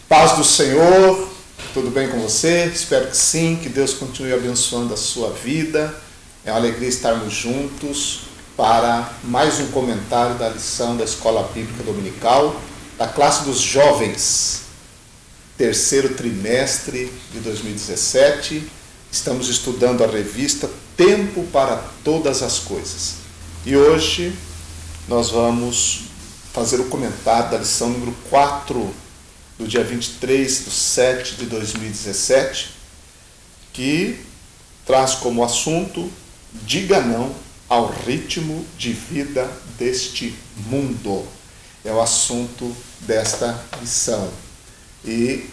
Paz do Senhor, tudo bem com você? Espero que sim, que Deus continue abençoando a sua vida. É uma alegria estarmos juntos para mais um comentário da lição da Escola Bíblica Dominical, da classe dos jovens, terceiro trimestre de 2017. Estamos estudando a revista Tempo para Todas as Coisas. E hoje nós vamos fazer o comentário da lição número 4, do dia 23/7/2017, que traz como assunto: diga não ao ritmo de vida deste mundo. É o assunto desta lição. E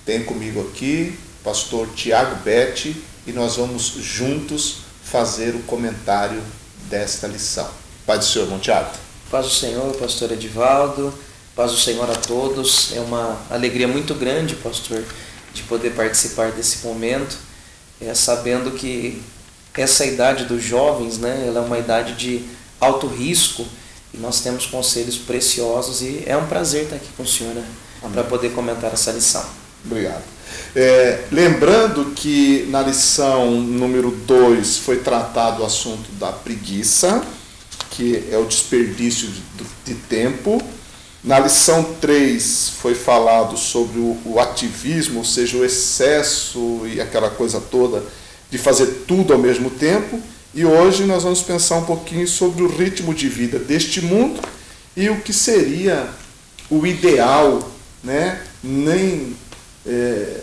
tem comigo aqui o pastor Tiago Betti e nós vamos juntos fazer o comentário desta lição. Pai do Senhor, irmão Tiago. Paz do Senhor, pastor Edivaldo. Paz do Senhor a todos. É uma alegria muito grande, pastor, de poder participar desse momento, sabendo que essa idade dos jovens, ela é uma idade de alto risco e nós temos conselhos preciosos e é um prazer estar aqui com o senhor, para poder comentar essa lição. Obrigado. Lembrando que na lição número 2 foi tratado o assunto da preguiça, que é o desperdício de tempo. Na lição 3 foi falado sobre o ativismo, ou seja, o excesso e aquela coisa toda de fazer tudo ao mesmo tempo. E hoje nós vamos pensar um pouquinho sobre o ritmo de vida deste mundo e o que seria o ideal,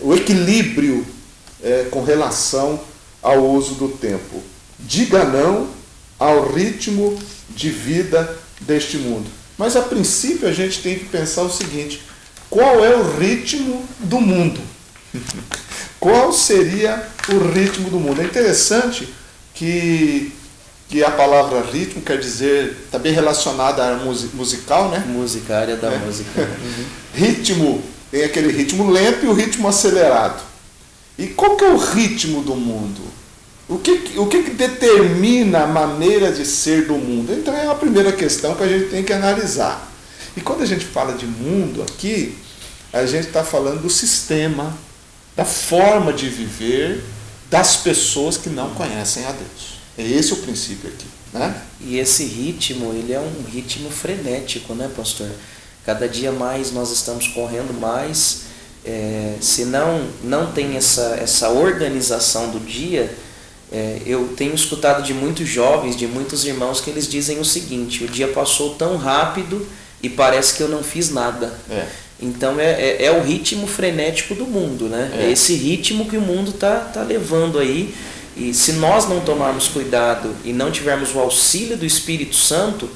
o equilíbrio com relação ao uso do tempo. Diga não ao ritmo de vida deste mundo. Mas a princípio a gente tem que pensar o seguinte: qual é o ritmo do mundo? Qual seria o ritmo do mundo? É interessante que a palavra ritmo quer dizer, está bem relacionada à área musical, né? Música, área da música. Ritmo, tem aquele ritmo lento e o ritmo acelerado. E qual que é o ritmo do mundo? O que determina a maneira de ser do mundo? Então é a primeira questão que a gente tem que analisar. E quando a gente fala de mundo aqui, a gente está falando do sistema, da forma de viver das pessoas que não conhecem a Deus. É esse o princípio aqui, E esse ritmo, ele é um ritmo frenético, pastor? Cada dia mais nós estamos correndo mais. Se não tem essa organização do dia, eu tenho escutado de muitos jovens, de muitos irmãos, que eles dizem o seguinte: o dia passou tão rápido e parece que eu não fiz nada. Então é o ritmo frenético do mundo, É esse ritmo que o mundo tá levando aí. E se nós não tomarmos cuidado e não tivermos o auxílio do Espírito Santo,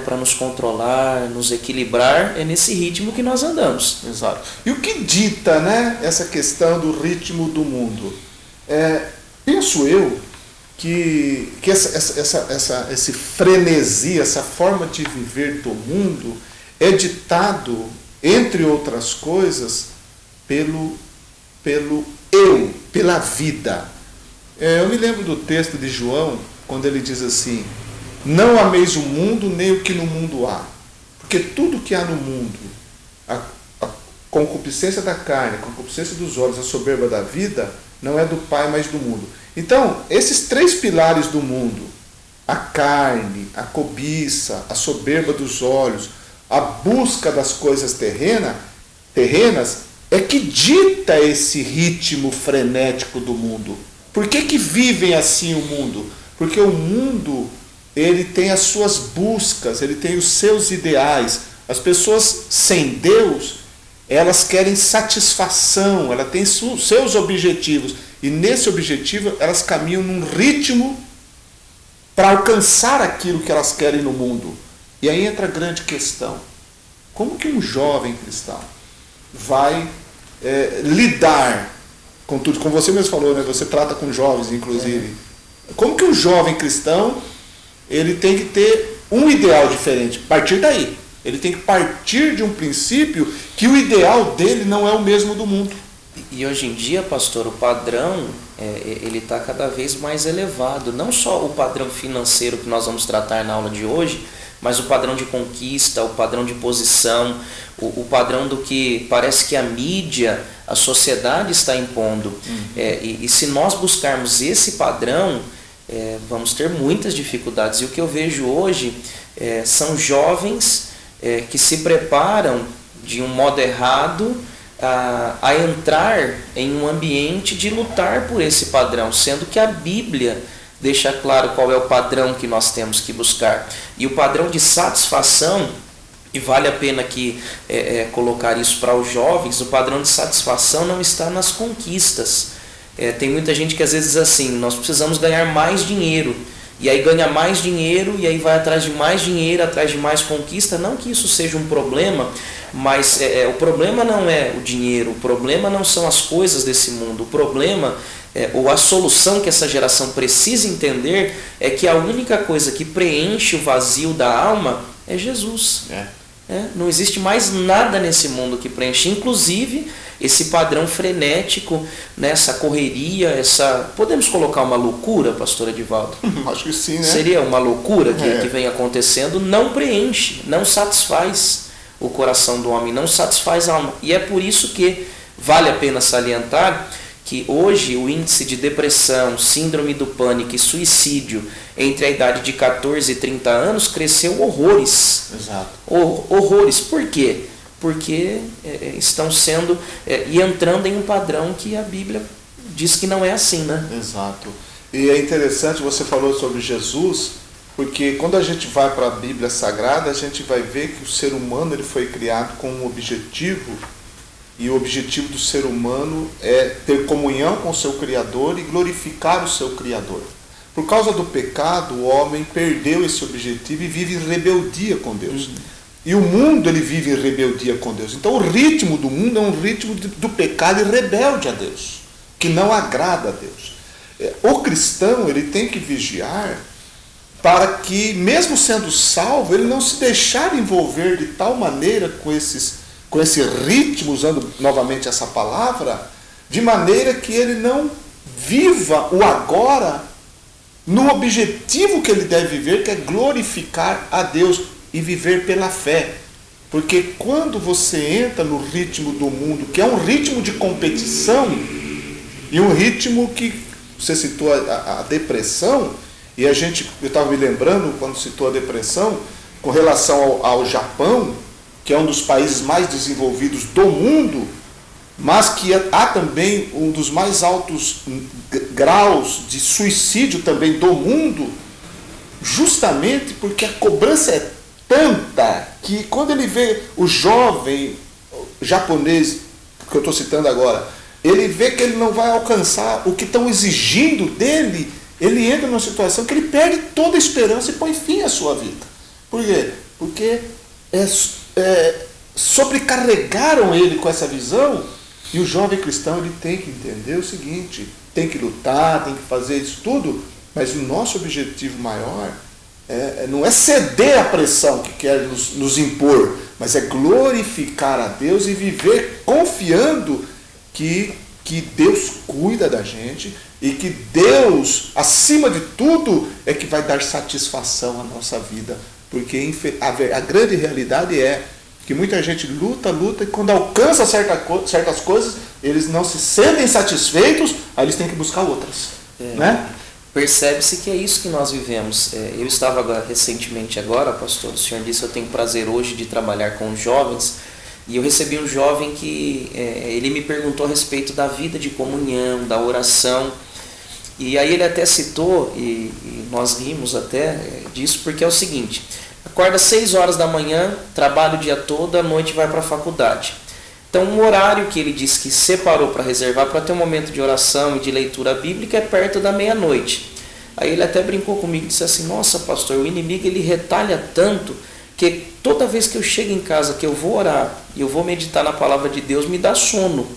para nos controlar, nos equilibrar, é nesse ritmo que nós andamos. Exato. E o que dita, essa questão do ritmo do mundo? Penso eu que esse frenesi, essa forma de viver do mundo é ditado, entre outras coisas, pelo eu, pela vida. Eu me lembro do texto de João, quando ele diz assim: não ameis o mundo, nem o que no mundo há. Porque tudo que há no mundo, a concupiscência da carne, a concupiscência dos olhos, a soberba da vida, não é do Pai, mas do mundo. Então, esses três pilares do mundo, a carne, a cobiça, a soberba dos olhos, a busca das coisas terrenas, é que dita esse ritmo frenético do mundo. Por que vivem assim o mundo? Porque o mundo, ele tem as suas buscas, ele tem os seus ideais. As pessoas sem Deus, elas querem satisfação, elas têm seus objetivos. E nesse objetivo, elas caminham num ritmo para alcançar aquilo que elas querem no mundo. E aí entra a grande questão: como que um jovem cristão vai lidar com tudo? Como você mesmo falou, você trata com jovens, inclusive. Como que um jovem cristão, ele tem que ter um ideal diferente? A partir daí, ele tem que partir de um princípio que o ideal dele não é o mesmo do mundo. E hoje em dia, pastor, o padrão ele está cada vez mais elevado. Não só o padrão financeiro que nós vamos tratar na aula de hoje, mas o padrão de conquista, o padrão de posição, o padrão do que parece que a mídia, a sociedade está impondo. E se nós buscarmos esse padrão, vamos ter muitas dificuldades. E o que eu vejo hoje são jovens que se preparam de um modo errado a entrar em um ambiente de lutar por esse padrão, sendo que a Bíblia deixa claro qual é o padrão que nós temos que buscar. E o padrão de satisfação, e vale a pena aqui colocar isso para os jovens, o padrão de satisfação não está nas conquistas. Tem muita gente que às vezes diz assim, nós precisamos ganhar mais dinheiro, e aí ganha mais dinheiro, e aí vai atrás de mais dinheiro, atrás de mais conquista. Não que isso seja um problema, mas o problema não é o dinheiro, o problema não são as coisas desse mundo, o problema ou a solução que essa geração precisa entender é que a única coisa que preenche o vazio da alma é Jesus. Não existe mais nada nesse mundo que preenche, inclusive esse padrão frenético, essa correria, podemos colocar uma loucura, pastor Edivaldo? Acho que sim, né? Seria uma loucura que vem acontecendo, não preenche, não satisfaz o coração do homem, não satisfaz a alma. E é por isso que vale a pena salientar que hoje o índice de depressão, síndrome do pânico e suicídio entre a idade de 14 e 30 anos cresceu horrores. Exato. Horrores. Por quê? Porque estão sendo e entrando em um padrão que a Bíblia diz que não é assim, né? Exato. E é interessante, você falou sobre Jesus, porque quando a gente vai para a Bíblia Sagrada, a gente vai ver que o ser humano ele foi criado com um objetivo, e o objetivo do ser humano é ter comunhão com o seu Criador e glorificar o seu Criador. Por causa do pecado, o homem perdeu esse objetivo e vive em rebeldia com Deus. E o mundo ele vive em rebeldia com Deus. Então o ritmo do mundo é um ritmo do pecado e rebelde a Deus, que não agrada a Deus. O cristão ele tem que vigiar para que, mesmo sendo salvo, ele não se deixar envolver de tal maneira com esse ritmo, usando novamente essa palavra, de maneira que ele não viva o agora no objetivo que ele deve viver, que é glorificar a Deus e viver pela fé. Porque quando você entra no ritmo do mundo, que é um ritmo de competição, e um ritmo que você citou a depressão, e eu estava me lembrando quando citou a depressão, com relação ao Japão, que é um dos países mais desenvolvidos do mundo, mas que há também um dos mais altos graus de suicídio também do mundo, justamente porque a cobrança é tanta que quando ele vê o jovem japonês, que eu estou citando agora, ele vê que ele não vai alcançar o que estão exigindo dele, ele entra numa situação que ele perde toda a esperança e põe fim à sua vida. Por quê? Porque sobrecarregaram ele com essa visão, e o jovem cristão ele tem que entender o seguinte: tem que lutar, tem que fazer isso tudo, mas o nosso objetivo maior não é ceder à pressão que quer nos impor, mas é glorificar a Deus e viver confiando que Deus cuida da gente e que Deus, acima de tudo, é que vai dar satisfação à nossa vida. Porque a grande realidade é que muita gente luta, e quando alcança certas coisas, eles não se sentem satisfeitos, aí eles têm que buscar outras. Né? Percebe-se que é isso que nós vivemos. Eu estava recentemente agora, pastor, o senhor disse, eu tenho prazer hoje de trabalhar com jovens, e eu recebi um jovem que ele me perguntou a respeito da vida de comunhão, da oração, e aí ele até citou, e nós rimos até disso, porque é o seguinte: acorda às 6 horas da manhã, trabalha o dia todo, à noite vai para a faculdade. Então, um horário que ele disse que separou para reservar para ter um momento de oração e de leitura bíblica é perto da meia-noite. Aí ele até brincou comigo e disse assim: nossa, pastor, o inimigo ele retalha tanto que toda vez que eu chego em casa, que eu vou orar e eu vou meditar na palavra de Deus, me dá sono.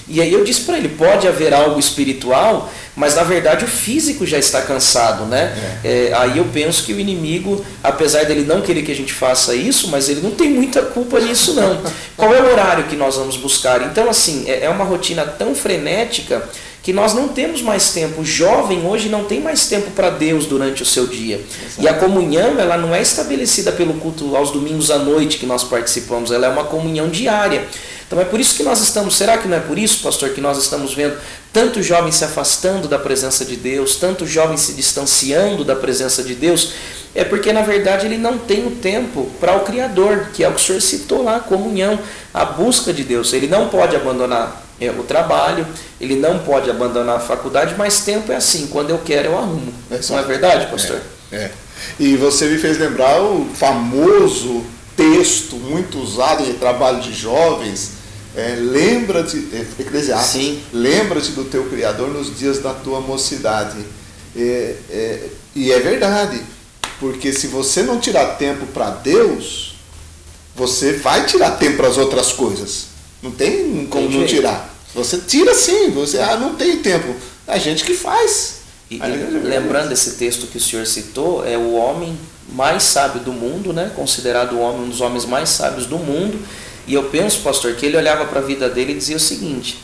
E aí eu disse para ele: pode haver algo espiritual, mas na verdade o físico já está cansado, né? Aí eu penso que o inimigo, apesar dele não querer que a gente faça isso, mas ele não tem muita culpa nisso não. Qual é o horário que nós vamos buscar? Então assim, é uma rotina tão frenética que nós não temos mais tempo. O jovem hoje não tem mais tempo para Deus durante o seu dia. Exato. E a comunhão, ela não é estabelecida pelo culto aos domingos à noite que nós participamos, ela é uma comunhão diária. Então é por isso que nós estamos, será que não é por isso, pastor, que nós estamos vendo tanto jovem se afastando da presença de Deus, tanto jovem se distanciando da presença de Deus? É porque na verdade ele não tem o tempo para o Criador, que é o que o senhor citou lá, a comunhão, a busca de Deus. Ele não pode abandonar o trabalho, ele não pode abandonar a faculdade, mas tempo é assim, quando eu quero eu arrumo. Não é verdade, pastor? E você me fez lembrar o famoso texto muito usado em trabalho de jovens, lembra-te, Eclesiastes, lembra-te do teu Criador nos dias da tua mocidade. E é verdade, porque se você não tirar tempo para Deus, você vai tirar tempo para as outras coisas. Não tem como não tirar. Você tira sim, você não tem tempo. A gente que faz. E lembrando esse texto que o senhor citou, é o homem mais sábio do mundo, né? Considerado o homem um dos homens mais sábios do mundo. E eu penso, pastor, que ele olhava para a vida dele e dizia o seguinte,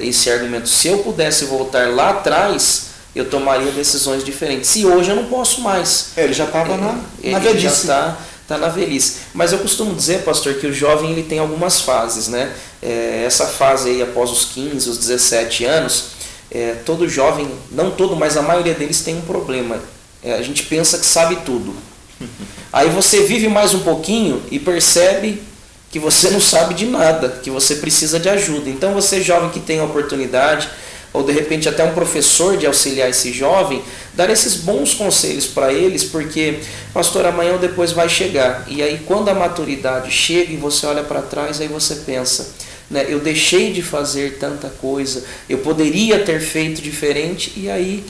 esse argumento: se eu pudesse voltar lá atrás, eu tomaria decisões diferentes. E hoje eu não posso mais. Ele já estava na velhice. Ele já está na velhice. Mas eu costumo dizer, pastor, que o jovem ele tem algumas fases, né? Essa fase aí após os 15, os 17 anos, todo jovem, não todo, mas a maioria deles tem um problema. A gente pensa que sabe tudo. Aí você vive mais um pouquinho e percebe que você não sabe de nada, que você precisa de ajuda. Então você, jovem que tem a oportunidade, ou de repente até um professor de auxiliar esse jovem, dar esses bons conselhos para eles, porque, pastor, amanhã ou depois vai chegar. E aí quando a maturidade chega e você olha para trás, aí você pensa, né, eu deixei de fazer tanta coisa, eu poderia ter feito diferente, e aí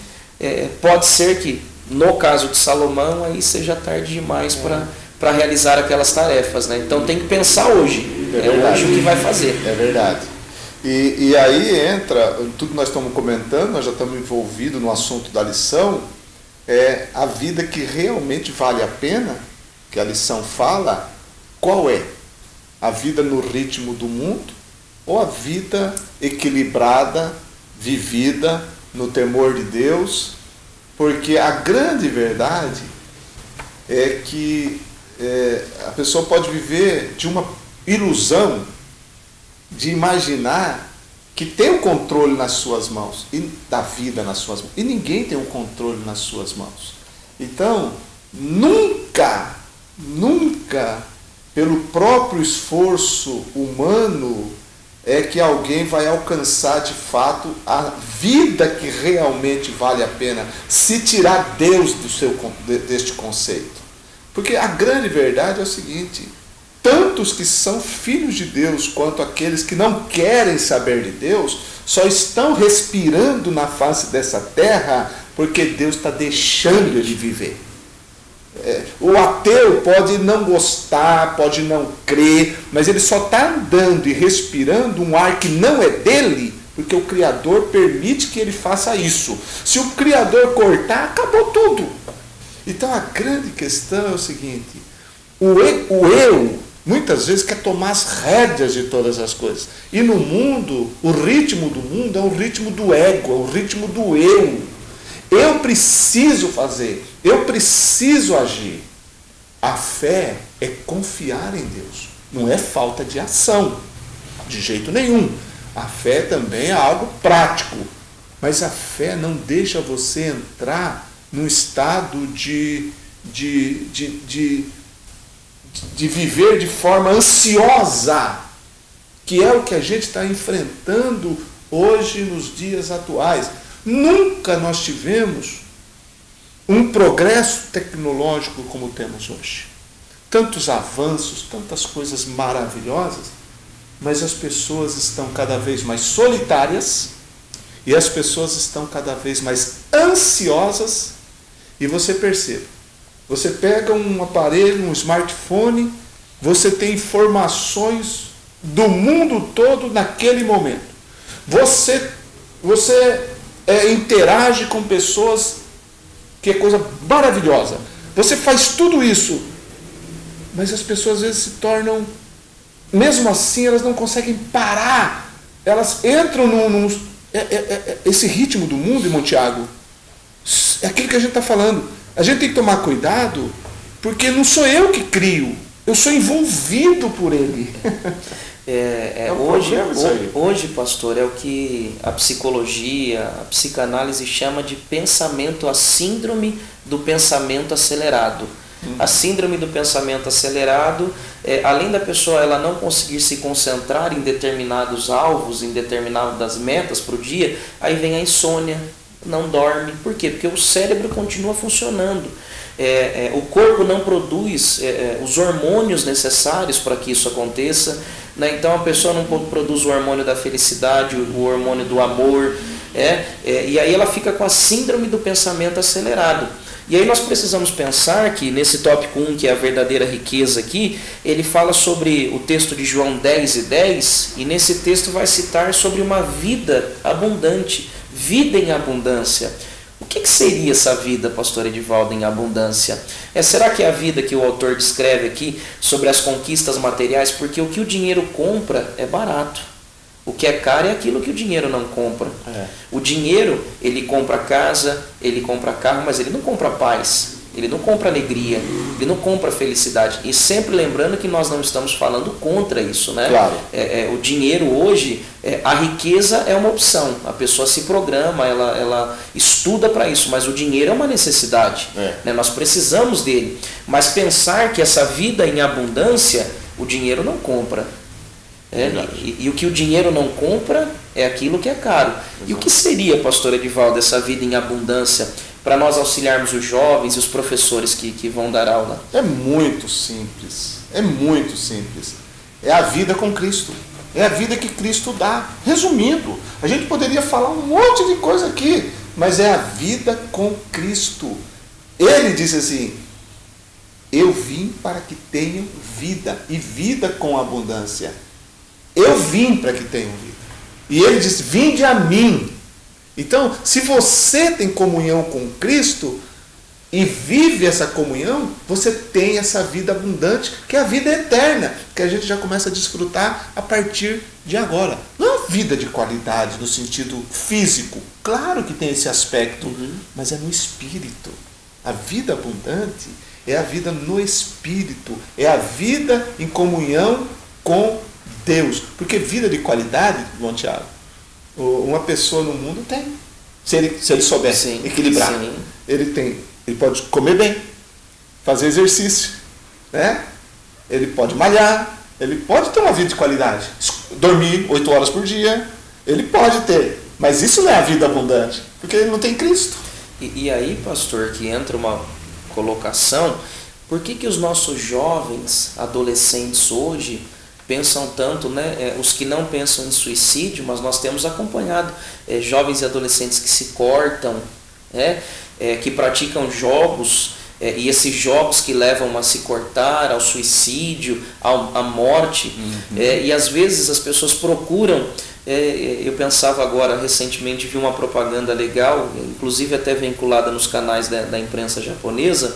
pode ser que, no caso de Salomão, aí seja tarde demais para realizar aquelas tarefas, né? Então tem que pensar hoje, hoje o que vai fazer. É verdade. E aí entra, tudo que nós estamos comentando, nós já estamos envolvidos no assunto da lição, a vida que realmente vale a pena, que a lição fala, qual é? A vida no ritmo do mundo ou a vida equilibrada, vivida no temor de Deus? Porque a grande verdade é que a pessoa pode viver de uma ilusão de imaginar que tem o controle nas suas mãos, e da vida nas suas mãos, e ninguém tem o controle nas suas mãos. Então, nunca, pelo próprio esforço humano, é que alguém vai alcançar de fato a vida que realmente vale a pena, se tirar Deus deste conceito. Porque a grande verdade é o seguinte: tanto os que são filhos de Deus quanto aqueles que não querem saber de Deus só estão respirando na face dessa terra porque Deus está deixando ele viver. O ateu pode não gostar, pode não crer, mas ele só está andando e respirando um ar que não é dele porque o Criador permite que ele faça isso. Se o Criador cortar, acabou tudo. Então a grande questão é o seguinte: o eu muitas vezes quer tomar as rédeas de todas as coisas. E no mundo, o ritmo do mundo é o ritmo do ego, é o ritmo do eu. Eu preciso fazer, eu preciso agir. A fé é confiar em Deus, não é falta de ação, de jeito nenhum. A fé também é algo prático, mas a fé não deixa você entrar num estado de viver de forma ansiosa, que é o que a gente está enfrentando hoje nos dias atuais. Nunca nós tivemos um progresso tecnológico como temos hoje. Tantos avanços, tantas coisas maravilhosas, mas as pessoas estão cada vez mais solitárias e as pessoas estão cada vez mais ansiosas. E você percebe, você pega um aparelho, um smartphone, você tem informações do mundo todo naquele momento. Você interage com pessoas, que é coisa maravilhosa. Você faz tudo isso, mas as pessoas às vezes se tornam, mesmo assim elas não conseguem parar. Elas entram esse ritmo do mundo, irmão Tiago, é aquilo que a gente está falando. A gente tem que tomar cuidado, porque não sou eu que crio, eu sou envolvido por ele. Hoje, pastor, é o que a psicologia, a psicanálise chama de pensamento, a síndrome do pensamento acelerado. A síndrome do pensamento acelerado, além da pessoa ela não conseguir se concentrar em determinados alvos, em determinadas metas para o dia, aí vem a insônia, não dorme. Por quê? Porque o cérebro continua funcionando. O corpo não produz os hormônios necessários para que isso aconteça, né? Então a pessoa não produz o hormônio da felicidade, o hormônio do amor, e aí ela fica com a síndrome do pensamento acelerado. E aí nós precisamos pensar que nesse tópico 1, que é a verdadeira riqueza aqui, ele fala sobre o texto de João 10:10, e nesse texto vai citar sobre uma vida abundante, vida em abundância. O que seria essa vida, pastor Edivaldo, em abundância? Será que é a vida que o autor descreve aqui sobre as conquistas materiais? Porque o que o dinheiro compra é barato. O que é caro é aquilo que o dinheiro não compra. O dinheiro, ele compra casa, ele compra carro, mas ele não compra paz, ele não compra alegria, ele não compra felicidade. E sempre lembrando que nós não estamos falando contra isso, né? Claro. O dinheiro hoje, a riqueza é uma opção. A pessoa se programa, ela estuda para isso, mas o dinheiro é uma necessidade. Né? Nós precisamos dele. Mas pensar que essa vida em abundância, o dinheiro não compra. E o que o dinheiro não compra é aquilo que é caro. Exato. E o que seria, pastor Edivaldo, essa vida em abundância, para nós auxiliarmos os jovens e os professores que vão dar aula? É muito simples, é muito simples. É a vida com Cristo, é a vida que Cristo dá. Resumindo, a gente poderia falar um monte de coisa aqui, mas é a vida com Cristo. Ele disse assim: eu vim para que tenham vida, e vida com abundância. Eu vim para que tenham vida. E ele disse: vinde a mim. Então, se você tem comunhão com Cristo e vive essa comunhão, você tem essa vida abundante, que é a vida eterna, que a gente já começa a desfrutar a partir de agora. Não é uma vida de qualidade no sentido físico, claro que tem esse aspecto, mas é no espírito. A vida abundante é a vida no espírito, é a vida em comunhão com Deus. Porque vida de qualidade, João Tiago, uma pessoa no mundo tem. Se ele souber equilibrar, ele pode comer bem, fazer exercício, né? Ele pode malhar, ele pode ter uma vida de qualidade, dormir 8 horas por dia, ele pode ter, mas isso não é a vida abundante, porque ele não tem Cristo. E aí, pastor, que entra uma colocação: por que os nossos jovens, adolescentes hoje pensam tanto, né? Os que não pensam em suicídio, mas nós temos acompanhado jovens e adolescentes que se cortam, que praticam jogos, e esses jogos que levam a se cortar, ao suicídio, à morte, e às vezes as pessoas procuram. Eu pensava agora, recentemente vi uma propaganda legal, inclusive até vinculada nos canais da imprensa japonesa.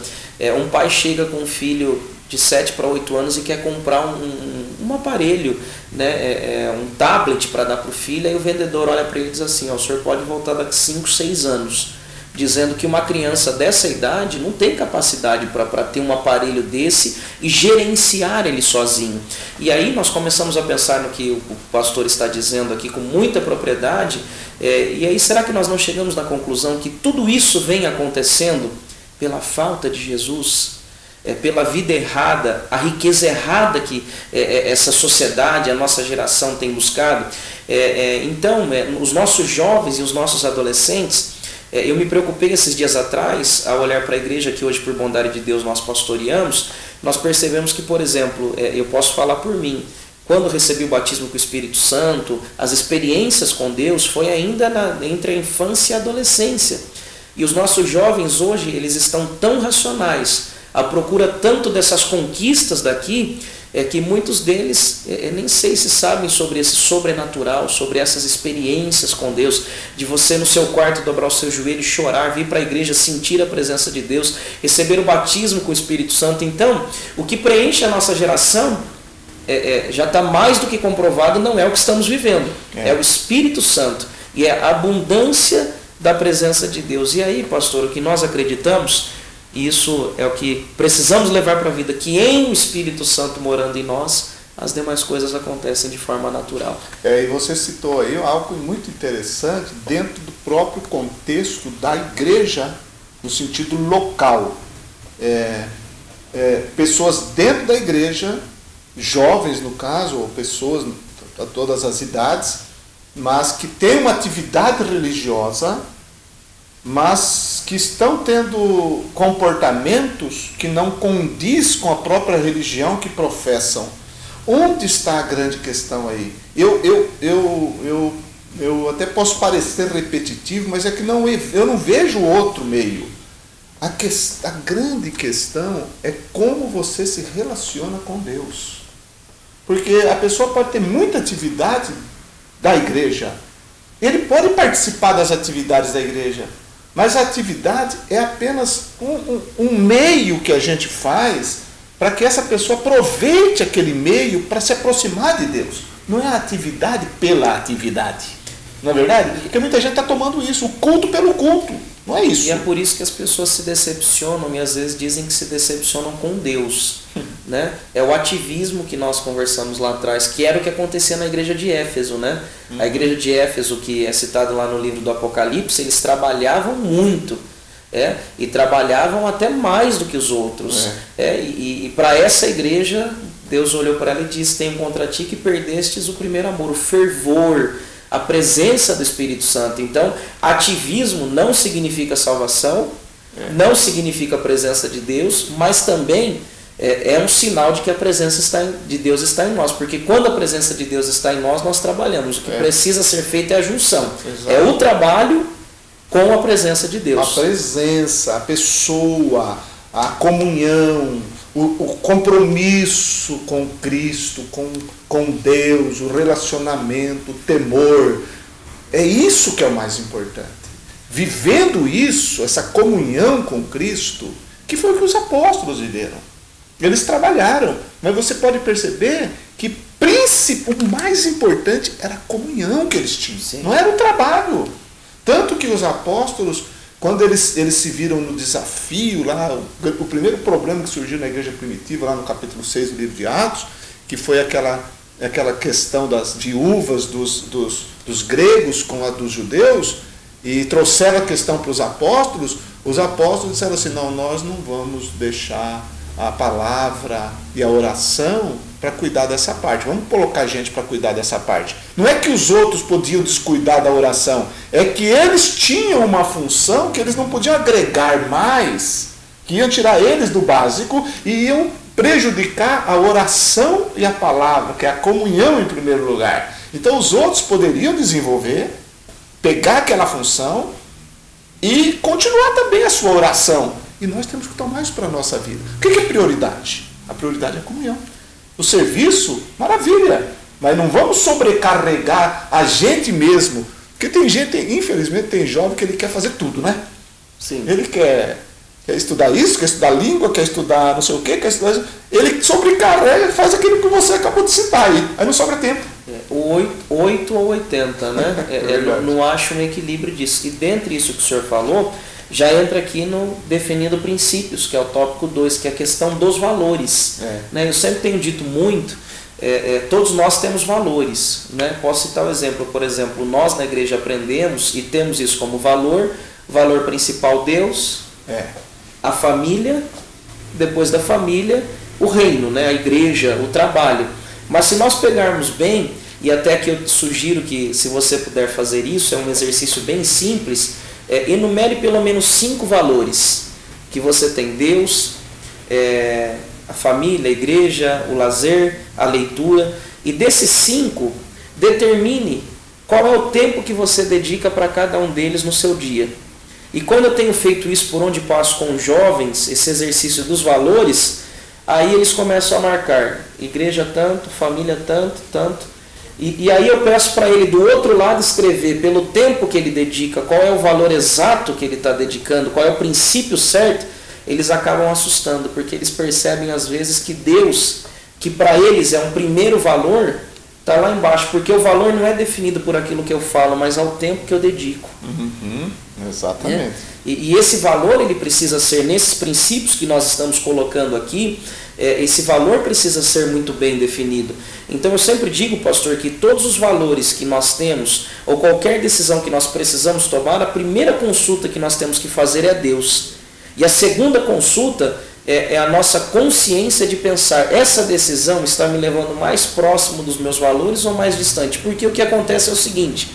Um pai chega com um filho de 7 para 8 anos e quer comprar um aparelho, né, um tablet para dar para o filho. Aí o vendedor olha para ele e diz assim: o senhor pode voltar daqui 5, 6 anos, dizendo que uma criança dessa idade não tem capacidade para ter um aparelho desse e gerenciar ele sozinho. E aí nós começamos a pensar no que o pastor está dizendo aqui com muita propriedade, e aí será que nós não chegamos na conclusão que tudo isso vem acontecendo pela falta de Jesus? Pela vida errada, a riqueza errada que essa sociedade, a nossa geração tem buscado? Então, os nossos jovens e os nossos adolescentes, eu me preocupei esses dias atrás, ao olhar para a igreja que hoje, por bondade de Deus, nós pastoreamos. Nós percebemos que, por exemplo, eu posso falar por mim, quando recebi o batismo com o Espírito Santo, as experiências com Deus foi ainda entre a infância e a adolescência. E os nossos jovens hoje, eles estão tão racionais, à procura tanto dessas conquistas daqui, que muitos deles nem sei se sabem sobre esse sobrenatural, sobre essas experiências com Deus, de você no seu quarto dobrar o seu joelho, chorar, vir para a igreja, sentir a presença de Deus, receber o batismo com o Espírito Santo. Então, o que preenche a nossa geração já está mais do que comprovado, não é o que estamos vivendo, é o Espírito Santo. e é a abundância da presença de Deus. E aí, pastor, o que nós acreditamos, e isso é o que precisamos levar para a vida, que em o Espírito Santo morando em nós, as demais coisas acontecem de forma natural. E você citou aí algo muito interessante dentro do próprio contexto da igreja, no sentido local. Pessoas dentro da igreja, jovens no caso, ou pessoas a todas as idades, mas que têm uma atividade religiosa, mas que estão tendo comportamentos que não condiz com a própria religião que professam. Onde está a grande questão aí? Eu até posso parecer repetitivo, mas é que eu não vejo outro meio. A grande questão é como você se relaciona com Deus. Porque a pessoa pode ter muita atividade da igreja. Ele pode participar das atividades da igreja, mas a atividade é apenas um meio que a gente faz para que essa pessoa aproveite aquele meio para se aproximar de Deus. Não é a atividade pela atividade. Não é verdade? Porque muita gente está tomando isso, o culto pelo culto. Não é isso. E é por isso que as pessoas se decepcionam e às vezes dizem que se decepcionam com Deus. Né? É o ativismo que nós conversamos lá atrás, que era o que acontecia na igreja de Éfeso. Né? A igreja de Éfeso, que é citado lá no livro do Apocalipse, eles trabalhavam muito. E trabalhavam até mais do que os outros. E para essa igreja, Deus olhou para ela e disse: tenho contra ti que perdestes o primeiro amor, o fervor, a presença do Espírito Santo. Então, ativismo não significa salvação, não significa a presença de Deus, mas também é um sinal de que a presença de Deus está em nós. Porque quando a presença de Deus está em nós, nós trabalhamos. O que precisa ser feito é a junção. Exato. É o trabalho com a presença de Deus. A presença, a pessoa, a comunhão, o compromisso com Cristo, com Deus, o relacionamento, o temor. É isso que é o mais importante. Vivendo isso, essa comunhão com Cristo, que foi o que os apóstolos viveram. Eles trabalharam, mas você pode perceber que o mais importante era a comunhão que eles tinham. Sim. Não era o trabalho. Tanto que os apóstolos, quando eles se viram no desafio, lá, o primeiro problema que surgiu na igreja primitiva, lá no capítulo 6 do livro de Atos, que foi aquela questão das viúvas dos gregos com a dos judeus, e trouxeram a questão para os apóstolos disseram assim: não, nós não vamos deixar a palavra e a oração para cuidar dessa parte. Vamos colocar gente para cuidar dessa parte. Não é que os outros podiam descuidar da oração, é que eles tinham uma função que eles não podiam agregar mais, que iam tirar eles do básico e iam prejudicar a oração e a palavra, que é a comunhão em primeiro lugar. Então os outros poderiam desenvolver, pegar aquela função e continuar também a sua oração. E nós temos que tomar isso para a nossa vida. O que é prioridade? A prioridade é a comunhão. O serviço, maravilha, mas não vamos sobrecarregar a gente mesmo. Porque tem gente, infelizmente, tem jovem que ele quer fazer tudo, né? Sim. Ele quer estudar isso, quer estudar língua, quer estudar não sei o quê, quer estudar isso. Ele sobrecarrega e faz aquilo que você acabou de citar aí não sobra tempo. O 8 ou 80, né? Não acho um equilíbrio disso. E dentre isso que o senhor falou, já entra aqui no definindo princípios, que é o tópico 2, que é a questão dos valores. Né? Eu sempre tenho dito muito, todos nós temos valores. Né? Posso citar um exemplo, por exemplo, nós na igreja aprendemos e temos isso como valor principal Deus, a família, depois da família, o reino, né? A igreja, o trabalho. Mas se nós pegarmos bem, e até que eu sugiro que se você puder fazer isso, é um exercício bem simples, enumere pelo menos 5 valores que você tem: Deus, a família, a igreja, o lazer, a leitura, e desses 5, determine qual é o tempo que você dedica para cada um deles no seu dia. E quando eu tenho feito isso por onde passo com jovens, esse exercício dos valores, aí eles começam a marcar igreja tanto, família tanto. E aí eu peço para ele do outro lado escrever pelo tempo que ele dedica, qual é o valor exato que ele está dedicando, qual é o princípio certo. Eles acabam assustando, porque eles percebem às vezes que Deus, que para eles é um primeiro valor, está lá embaixo, porque o valor não é definido por aquilo que eu falo, mas ao tempo que eu dedico. Exatamente. E esse valor, ele precisa ser, nesses princípios que nós estamos colocando aqui, esse valor precisa ser muito bem definido. Então eu sempre digo, pastor, que todos os valores que nós temos, ou qualquer decisão que nós precisamos tomar, a primeira consulta que nós temos que fazer é a Deus. E a segunda consulta é a nossa consciência de pensar, essa decisão está me levando mais próximo dos meus valores ou mais distante? Porque o que acontece é o seguinte,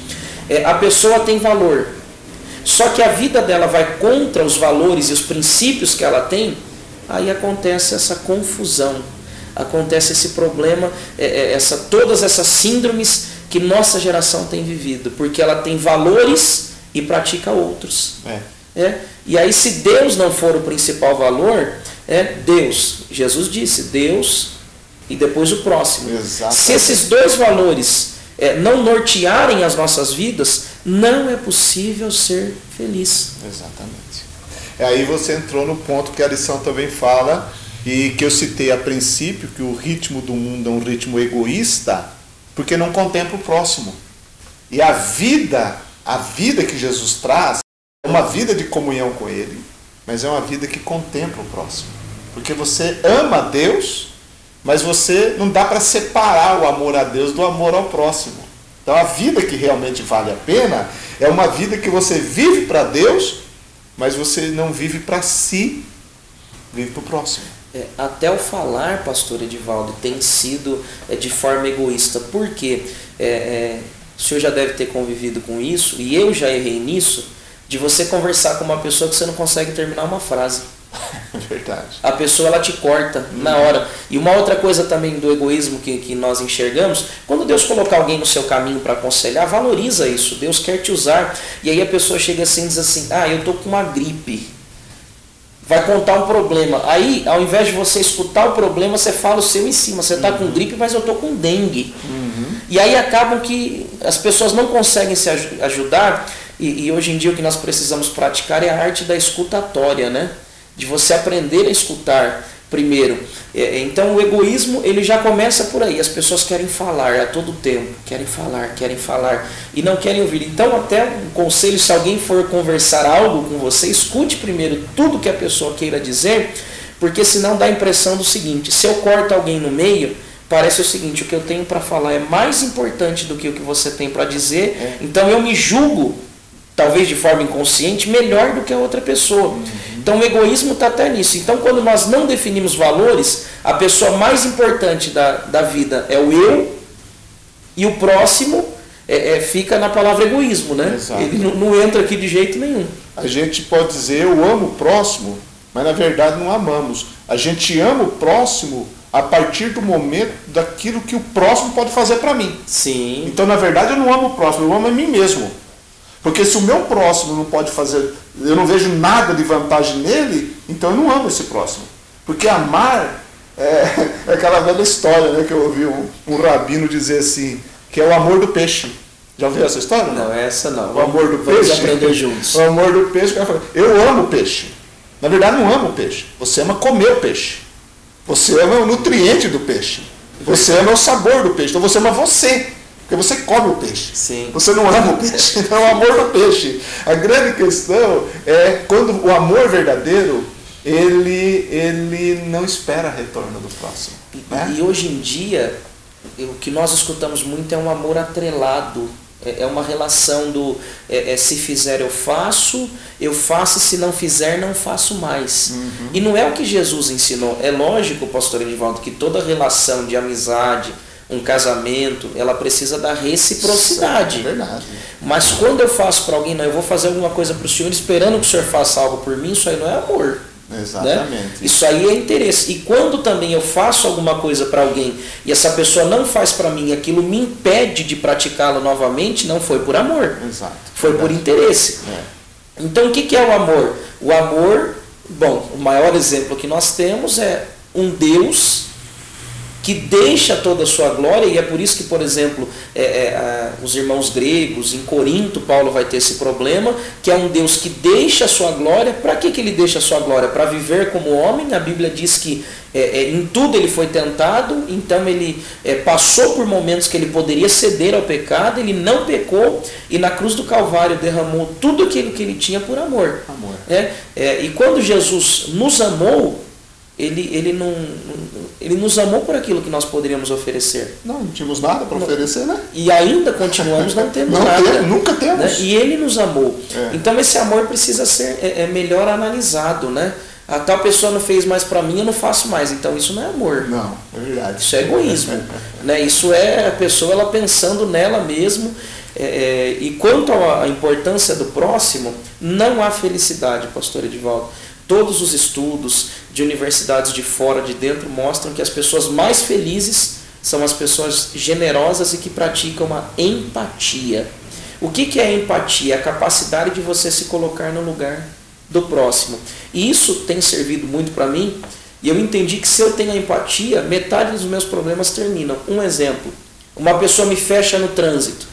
a pessoa tem valor, só que a vida dela vai contra os valores e os princípios que ela tem, aí acontece essa confusão, acontece esse problema, todas essas síndromes que nossa geração tem vivido, porque ela tem valores e pratica outros. E aí, se Deus não for o principal valor, Deus, Jesus disse, Deus e depois o próximo. Exatamente. Se esses dois valores não nortearem as nossas vidas, não é possível ser feliz. Exatamente. Aí você entrou no ponto que a lição também fala, e que eu citei a princípio, que o ritmo do mundo é um ritmo egoísta, porque não contempla o próximo. E a vida que Jesus traz, é uma vida de comunhão com Ele, mas é uma vida que contempla o próximo. Porque você ama a Deus, mas você não dá para separar o amor a Deus do amor ao próximo. Então a vida que realmente vale a pena é uma vida que você vive para Deus, mas você não vive para si, vive para o próximo. Até o falar, pastor Edivaldo, tem sido de forma egoísta. Por quê? O senhor já deve ter convivido com isso, e eu já errei nisso, de você conversar com uma pessoa que você não consegue terminar uma frase. Verdade. A pessoa, ela te corta na hora. E uma outra coisa também do egoísmo que nós enxergamos, quando Deus colocar alguém no seu caminho para aconselhar, valoriza isso. Deus quer te usar. E aí a pessoa chega assim e diz assim, eu estou com uma gripe. Vai contar um problema. Aí, ao invés de você escutar o problema, você fala o seu em cima. Você está com gripe, mas eu estou com dengue. E aí acabam que as pessoas não conseguem se ajudar. E hoje em dia o que nós precisamos praticar é a arte da escutatória, né? De você aprender a escutar primeiro. Então o egoísmo, ele já começa por aí. As pessoas querem falar a todo tempo, querem falar e não querem ouvir. Então até um conselho, se alguém for conversar algo com você, escute primeiro tudo que a pessoa queira dizer, porque senão dá a impressão do seguinte, se eu corto alguém no meio, parece o seguinte, o que eu tenho para falar é mais importante do que o que você tem para dizer, então eu me julgo, talvez de forma inconsciente, melhor do que a outra pessoa. Então o egoísmo está até nisso. Então quando nós não definimos valores, a pessoa mais importante da vida é o eu, e o próximo fica na palavra egoísmo, né? Exato. Ele não entra aqui de jeito nenhum. A gente pode dizer, eu amo o próximo, mas na verdade não amamos. A gente ama o próximo a partir do momento daquilo que o próximo pode fazer para mim. Sim. Então na verdade eu não amo o próximo, eu amo a mim mesmo. Porque se o meu próximo não pode fazer, eu não vejo nada de vantagem nele, então eu não amo esse próximo. Porque amar é aquela velha história, né, que eu ouvi um rabino dizer assim, que é o amor do peixe. Já ouviu essa história? Não, essa não. O amor do Vamos peixe. aprender juntos. O amor do peixe. Eu amo o peixe. Na verdade não amo o peixe. Você ama comer o peixe. Você ama o nutriente do peixe. Você ama o sabor do peixe. Então você ama você. Porque você come o peixe. Sim. Você não ama o peixe, então é o amor do peixe. A grande questão é quando o amor verdadeiro, ele não espera retorno do próximo. Né? E hoje em dia, o que nós escutamos muito é um amor atrelado. É uma relação do se fizer eu faço, e se não fizer não faço mais. E não é o que Jesus ensinou. É lógico, pastor Edivaldo, que toda relação de amizade, um casamento, ela precisa da reciprocidade. É verdade. Mas quando eu faço para alguém, não, eu vou fazer alguma coisa para o senhor esperando que o senhor faça algo por mim, isso aí não é amor. Exatamente. Né? Isso aí é interesse. E quando também eu faço alguma coisa para alguém e essa pessoa não faz para mim, aquilo me impede de praticá-lo novamente, não foi por amor. Exato. Foi por interesse. Então o que é o amor? O amor, bom, o maior exemplo que nós temos é um Deus que deixa toda a sua glória, e é por isso que, por exemplo, os irmãos gregos, em Corinto, Paulo vai ter esse problema, que é um Deus que deixa a sua glória. Para que ele deixa a sua glória? Para viver como homem. A Bíblia diz que em tudo ele foi tentado, então ele passou por momentos que ele poderia ceder ao pecado, ele não pecou, e na cruz do Calvário derramou tudo aquilo que ele tinha por amor. E quando Jesus nos amou, ele nos amou por aquilo que nós poderíamos oferecer. Não tínhamos nada para oferecer, né? E ainda continuamos não tendo nada. Nunca temos. Né? E ele nos amou. Então esse amor precisa ser melhor analisado, né? A tal pessoa não fez mais para mim, eu não faço mais. Então isso não é amor. Não, é verdade. Isso é egoísmo. Né? Isso é a pessoa ela pensando nela mesmo. E quanto à importância do próximo, não há felicidade, pastor Edivaldo. Todos os estudos de universidades de fora, de dentro, mostram que as pessoas mais felizes são as pessoas generosas e que praticam uma empatia. O que é empatia? A capacidade de você se colocar no lugar do próximo. E isso tem servido muito para mim, e eu entendi que se eu tenho a empatia, metade dos meus problemas terminam. Um exemplo, uma pessoa me fecha no trânsito.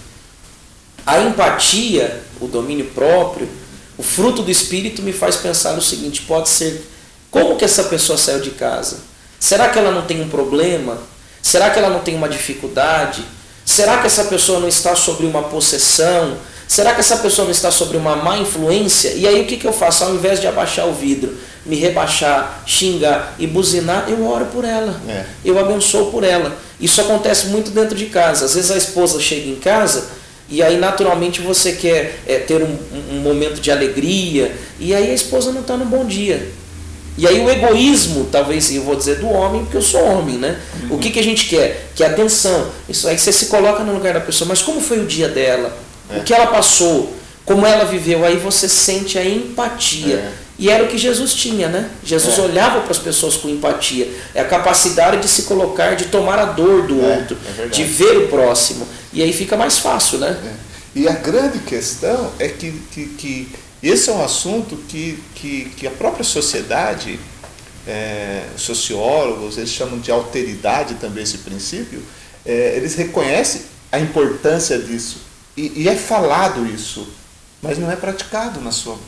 A empatia, o domínio próprio, o fruto do Espírito me faz pensar no seguinte: pode ser, como que essa pessoa saiu de casa? Será que ela não tem um problema? Será que ela não tem uma dificuldade? Será que essa pessoa não está sobre uma possessão? Será que essa pessoa não está sobre uma má influência? E aí o que eu faço? Ao invés de abaixar o vidro, me rebaixar, xingar e buzinar, eu oro por ela. Eu abençoo por ela. Isso acontece muito dentro de casa. Às vezes a esposa chega em casa e aí naturalmente você quer ter um momento de alegria, e aí a esposa não está no bom dia. E aí o egoísmo, talvez eu vou dizer do homem, porque eu sou homem, né? O que a gente quer? Que atenção. Isso aí você se coloca no lugar da pessoa, mas como foi o dia dela? O que ela passou? Como ela viveu? Aí você sente a empatia. E era o que Jesus tinha, né? Jesus olhava para as pessoas com empatia. É a capacidade de se colocar, de tomar a dor do outro, de ver o próximo. E aí fica mais fácil, né? E a grande questão é que esse é um assunto que a própria sociedade, sociólogos, eles chamam de alteridade também esse princípio, eles reconhecem a importância disso. E é falado isso, mas não é praticado na sua...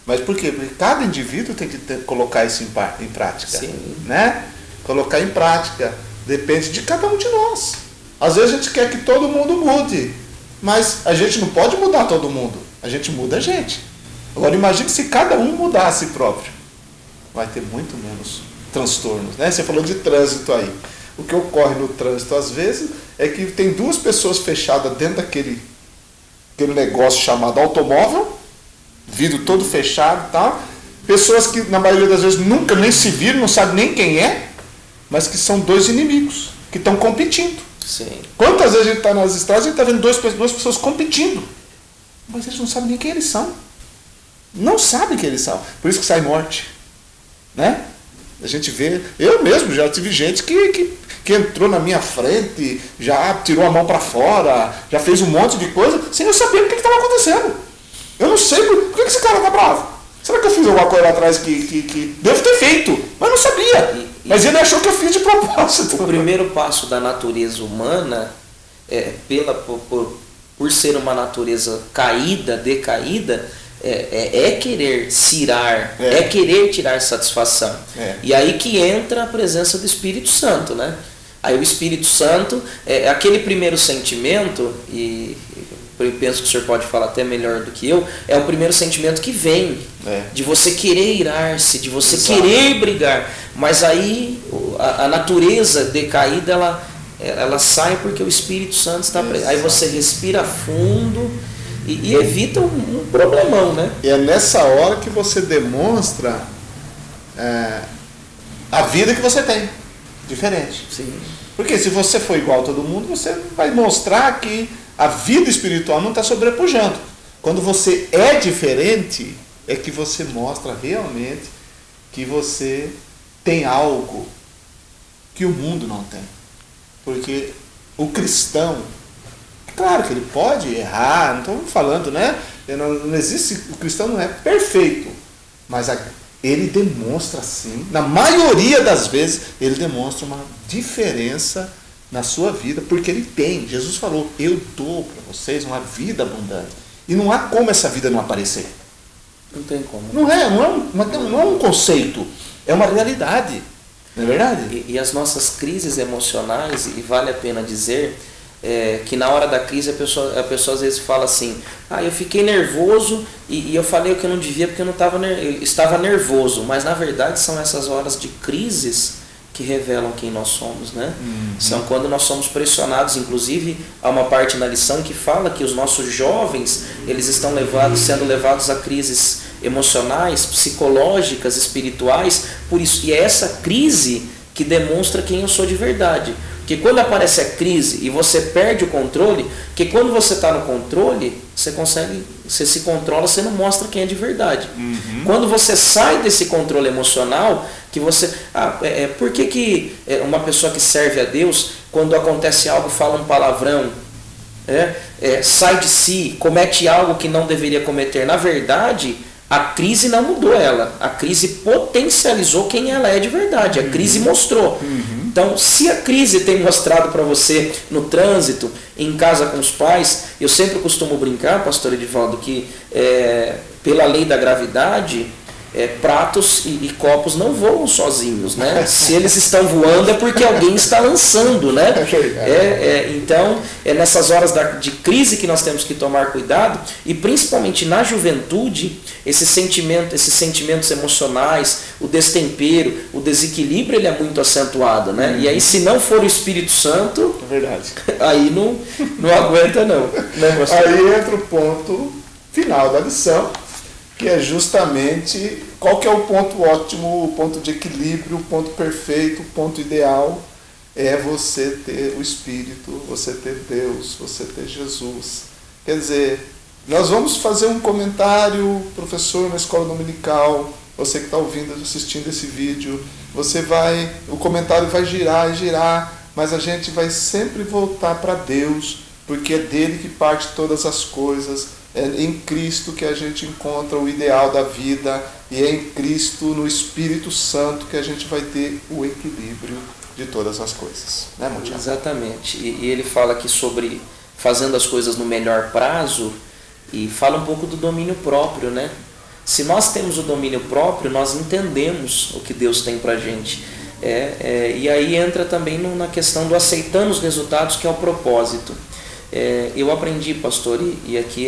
Mas por quê? Porque cada indivíduo tem que colocar isso em prática. Sim. Né? Colocar em prática. Depende de cada um de nós. Às vezes a gente quer que todo mundo mude, mas a gente não pode mudar todo mundo. A gente muda a gente. Agora imagine se cada um mudar a si próprio. Vai ter muito menos transtornos. Né? Você falou de trânsito aí. O que ocorre no trânsito às vezes é que tem duas pessoas fechadas dentro daquele negócio chamado automóvel, vidro todo fechado e tal, pessoas que na maioria das vezes nunca nem se viram, não sabem nem quem é, mas que são dois inimigos, que estão competindo. Sim. Quantas vezes a gente está nas estradas e está vendo duas pessoas competindo, mas eles não sabem nem quem eles são. Não sabem quem eles são. Por isso que sai morte. Né? A gente vê, eu mesmo já tive gente que entrou na minha frente, já tirou a mão para fora, já fez um monte de coisa, sem eu saber o que estava acontecendo. Eu não sei por que esse cara tá bravo. Será que eu fiz alguma coisa lá atrás que devo ter feito, mas não sabia. Mas ele achou que eu fiz de propósito. O primeiro passo da natureza humana, por ser uma natureza caída, decaída, é querer se irar, é querer tirar satisfação. E aí que entra a presença do Espírito Santo, né? Aí o Espírito Santo, aquele primeiro sentimento, e eu penso que o senhor pode falar até melhor do que eu, é o primeiro sentimento que vem, de você querer irar-se, de você querer brigar. Mas aí a natureza decaída, ela sai porque o Espírito Santo está presente. Aí você respira fundo e evita um problemão, né? E é nessa hora que você demonstra a vida que você tem, diferente. Sim. Porque se você for igual a todo mundo, você vai mostrar que a vida espiritual não está sobrepujando. Quando você é diferente, é que você mostra realmente que você tem algo que o mundo não tem. Porque o cristão, claro que ele pode errar, não estamos falando, né? Não existe, o cristão não é perfeito, mas ele demonstra sim, na maioria das vezes, ele demonstra uma diferença na sua vida, porque ele tem. Jesus falou, eu dou para vocês uma vida abundante. E não há como essa vida não aparecer. Não tem como. Não é um conceito, é uma realidade. Não é verdade? E as nossas crises emocionais, e vale a pena dizer, que na hora da crise a pessoa às vezes fala assim, eu fiquei nervoso e eu falei o que eu não devia porque eu estava nervoso, mas na verdade são essas horas de crises que revelam quem nós somos, né? São quando nós somos pressionados. Inclusive há uma parte na lição que fala que os nossos jovens, eles estão sendo levados a crises emocionais, psicológicas, espirituais, por isso. E é essa crise que demonstra quem eu sou de verdade. Porque quando aparece a crise e você perde o controle, porque quando você está no controle, você se controla, você não mostra quem é de verdade. Quando você sai desse controle emocional, que você... por que uma pessoa que serve a Deus, quando acontece algo, fala um palavrão, sai de si, comete algo que não deveria cometer? Na verdade, a crise não mudou ela. A crise potencializou quem ela é de verdade. A crise mostrou. Então, se a crise tem mostrado para você no trânsito, em casa com os pais, eu sempre costumo brincar, pastor Edivaldo, que pela lei da gravidade, pratos e copos não voam sozinhos, né? Se eles estão voando é porque alguém está lançando, né? Então, é nessas horas de crise que nós temos que tomar cuidado, e principalmente na juventude, esses sentimentos emocionais, o destempero, o desequilíbrio, ele é muito acentuado, né? E aí, se não for o Espírito Santo, aí não aguenta não. Né, aí entra o ponto final da lição, que é justamente qual que é o ponto ótimo, o ponto de equilíbrio, o ponto perfeito, o ponto ideal. É você ter o Espírito, você ter Deus, você ter Jesus. Quer dizer, nós vamos fazer um comentário, professor, na escola dominical, você que está ouvindo, assistindo esse vídeo, o comentário vai girar e girar, mas a gente vai sempre voltar para Deus, porque é dele que parte todas as coisas. É em Cristo que a gente encontra o ideal da vida, e é em Cristo, no Espírito Santo, que a gente vai ter o equilíbrio de todas as coisas. Né, Montiel? Exatamente. E ele fala aqui sobre fazendo as coisas no melhor prazo, e fala um pouco do domínio próprio, né? Se nós temos o domínio próprio, nós entendemos o que Deus tem pra gente. E aí entra também na questão do aceitando os resultados, que é o propósito. Eu aprendi, pastor, e aqui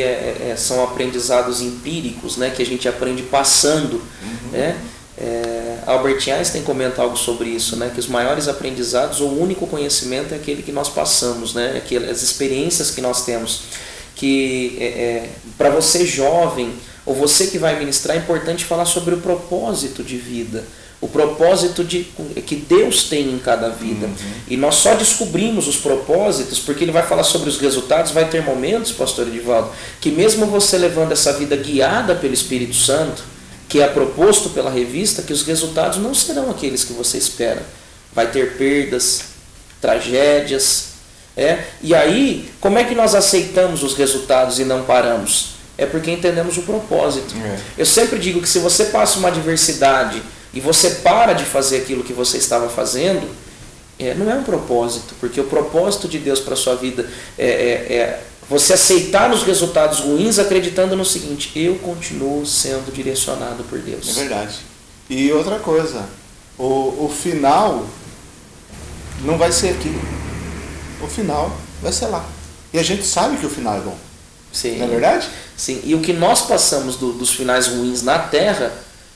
são aprendizados empíricos, né, que a gente aprende passando. Albert Einstein comenta algo sobre isso, né, que os maiores aprendizados, ou o único conhecimento, é aquele que nós passamos, né, as experiências que nós temos. Que para você jovem, ou você que vai ministrar, é importante falar sobre o propósito de vida. O propósito que Deus tem em cada vida. E nós só descobrimos os propósitos porque ele vai falar sobre os resultados. Vai ter momentos, pastor Edivaldo, que mesmo você levando essa vida guiada pelo Espírito Santo, que é proposto pela revista, que os resultados não serão aqueles que você espera. Vai ter perdas, tragédias. E aí, como é que nós aceitamos os resultados e não paramos? É porque entendemos o propósito. Eu sempre digo que se você passa uma adversidade e você para de fazer aquilo que você estava fazendo, não é um propósito, porque o propósito de Deus para a sua vida é você aceitar os resultados ruins acreditando no seguinte: eu continuo sendo direcionado por Deus. É verdade. E outra coisa, o final não vai ser aqui, o final vai ser lá. E a gente sabe que o final é bom. Sim. Não é verdade? Sim. E o que nós passamos dos finais ruins na Terra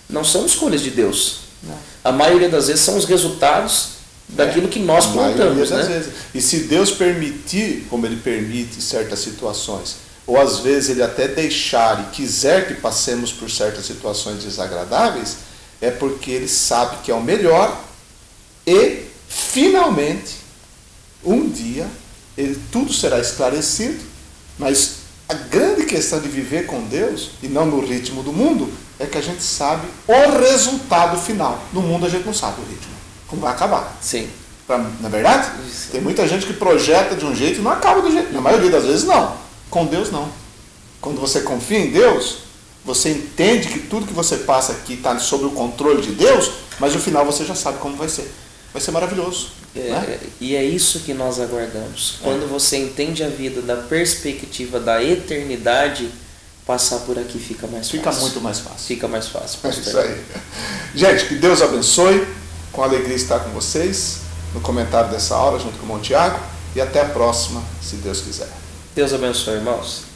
não são escolhas de Deus. Não. A maioria das vezes são os resultados daquilo que nós plantamos. Das vezes. E se Deus permitir, como Ele permite certas situações, ou às vezes Ele até deixar e quiser que passemos por certas situações desagradáveis, é porque Ele sabe que é o melhor, e finalmente, um dia, tudo será esclarecido. Mas a grande questão de viver com Deus, e não no ritmo do mundo, é que a gente sabe o resultado final. No mundo a gente não sabe o ritmo, como vai acabar. Sim. Não é verdade? Sim. Tem muita gente que projeta de um jeito e não acaba do jeito. Na maioria das vezes não. Com Deus não. Quando você confia em Deus, você entende que tudo que você passa aqui está sob o controle de Deus, mas no final você já sabe como vai ser. Vai ser maravilhoso. Né? E é isso que nós aguardamos. Quando você entende a vida da perspectiva da eternidade, passar por aqui fica mais fácil. Fica muito mais fácil. Fica mais fácil. É isso aí. Gente, que Deus abençoe. Com alegria estar com vocês no comentário dessa aula, junto com o irmão Tiago. E até a próxima, se Deus quiser. Deus abençoe, irmãos.